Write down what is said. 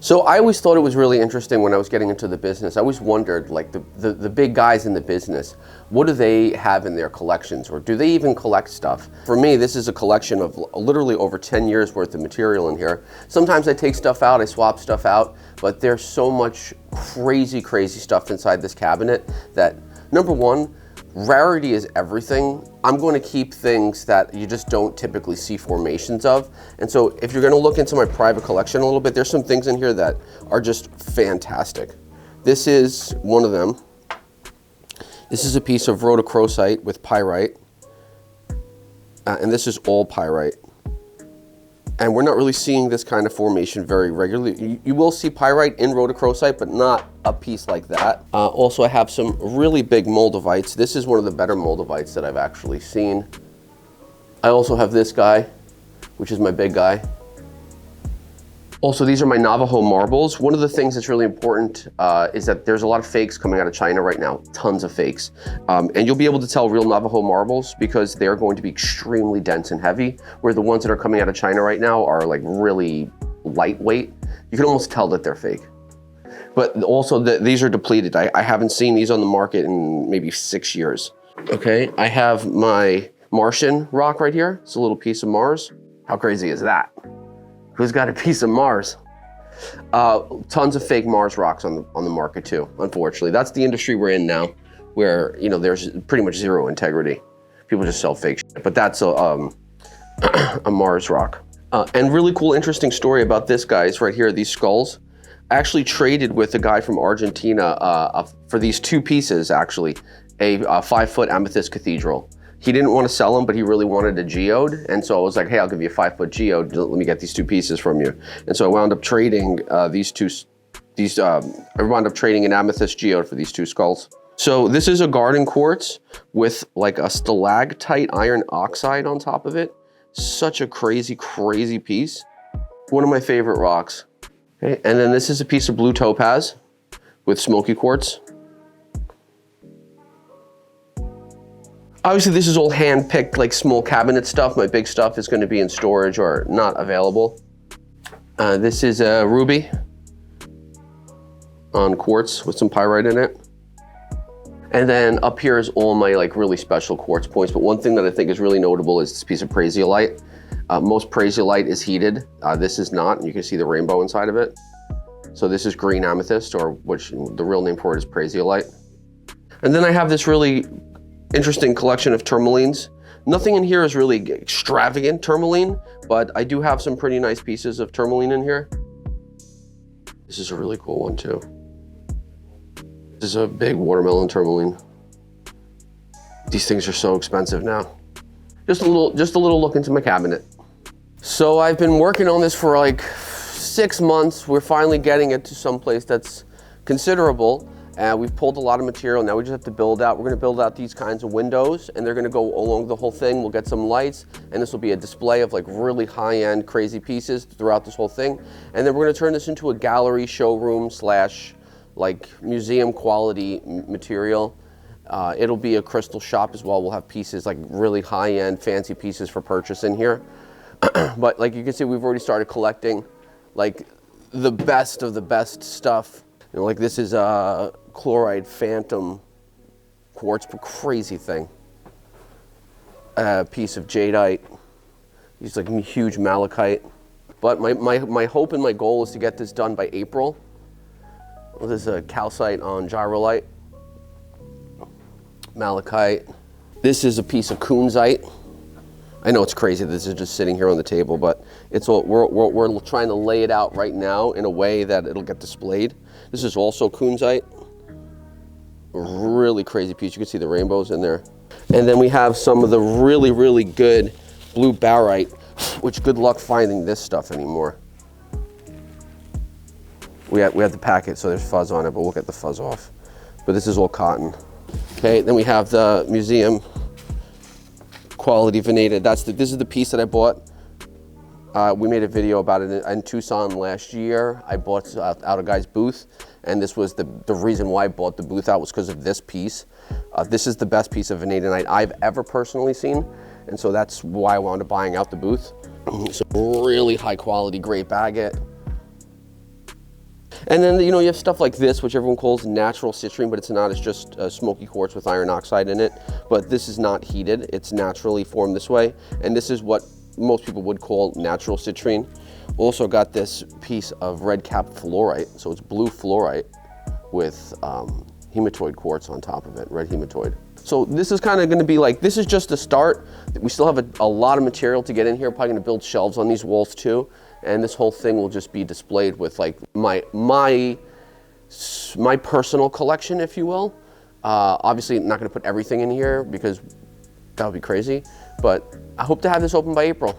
So I always thought it was really interesting when I was getting into the business. I always wondered, like the big guys in the business, what do they have in their collections, or do they even collect stuff? For me, this is a collection of literally over 10 years worth of material in here. Sometimes I take stuff out, I swap stuff out, but there's so much crazy stuff inside this cabinet that, number one, rarity is everything. I'm going to keep things that you just don't typically see formations of. And so if you're going to look into my private collection a little bit, there's some things in here that are just fantastic. This is one of them. This is a piece of rhodochrosite with pyrite. And this is all pyrite. And we're not really seeing this kind of formation very regularly. You will see pyrite in rhodochrosite, but not a piece like that. Also, I have some really big moldavites. This is one of the better moldavites that I've actually seen. I also have this guy, which is my big guy. Also, these are my Navajo marbles. One of the things that's really important is that there's a lot of fakes coming out of China right now, tons of fakes. And you'll be able to tell real Navajo marbles because they're going to be extremely dense and heavy, where the ones that are coming out of China right now are like really lightweight. You can almost tell that they're fake. But also these are depleted. I haven't seen these on the market in maybe 6 years. Okay, I have my Martian rock right here. It's a little piece of Mars. How crazy is that? Who's got a piece of Mars? Tons of fake Mars rocks on the market too, unfortunately. That's the industry we're in now, where there's pretty much zero integrity. People just sell fake shit. But that's a Mars rock. And really cool, interesting story about this guy is right here, these skulls. I actually traded with a guy from Argentina for these two pieces, actually, a 5-foot amethyst cathedral. He didn't want to sell them, but he really wanted a geode. And so I was like, hey, I'll give you a 5-foot geode. Let me get these two pieces from you. And so I wound up trading I wound up trading an amethyst geode for these two skulls. So this is a garden quartz with like a stalactite iron oxide on top of it. Such a crazy piece. One of my favorite rocks. Okay, and then this is a piece of blue topaz with smoky quartz. Obviously, this is all hand-picked, like small cabinet stuff. My big stuff is going to be in storage or not available. This is a ruby on quartz with some pyrite in it. And then up here is all my like really special quartz points. But one thing that I think is really notable is this piece of prasiolite. Most prasiolite is heated. This is not, and you can see the rainbow inside of it. So this is green amethyst, or which the real name for it is prasiolite. And then I have this really interesting collection of tourmalines. Nothing in here is really extravagant tourmaline, but I do have some pretty nice pieces of tourmaline in here. This is a really cool one too. This is a big watermelon tourmaline. These things are so expensive now. Just a little look into my cabinet. So I've been working on this for like 6 months. We're finally getting it to someplace that's considerable. We've pulled a lot of material. Now we just have to build out. We're going to build out these kinds of windows, and they're going to go along the whole thing. We'll get some lights, and this will be a display of like really high-end crazy pieces throughout this whole thing. And then we're going to turn this into a gallery, showroom / like museum quality material. It'll be a crystal shop as well. We'll have pieces like really high-end fancy pieces for purchase in here. But like you can see, we've already started collecting like the best of the best stuff. Like this is a chloride phantom quartz, crazy thing. A piece of jadeite. These like huge malachite. But my hope and my goal is to get this done by April. This is a calcite on gyrolite. Malachite. This is a piece of kunzite. I know it's crazy this is just sitting here on the table, but it's all, we're trying to lay it out right now in a way that it'll get displayed. This is also kunzite. Really crazy piece. You can see the rainbows in there. And then we have some of the really good blue barite, which good luck finding this stuff anymore. We have to pack it so there's fuzz on it, but we'll get the fuzz off. But this is all cotton. Okay, then we have the museum quality veneered. This is the piece that I bought. We made a video about it in Tucson last year. I bought out a guy's booth, and this was the reason why I bought the booth out was because of this piece. This is the best piece of vanadinite I've ever personally seen, and so that's why I wound up buying out the booth. So really high quality, great agate. And then, you know, you have stuff like this, which everyone calls natural citrine, but it's not. It's just smoky quartz with iron oxide in it. But this is not heated. It's naturally formed this way. And this is what most people would call natural citrine. Also got this piece of red cap fluorite. So it's blue fluorite with hematoid quartz on top of it, red hematoid. So this is kind of going to be like, this is just a start. We still have a lot of material to get in here. Probably going to build shelves on these walls too. And this whole thing will just be displayed with like my personal collection, if you will. Obviously not going to put everything in here because that would be crazy, but I hope to have this open by April.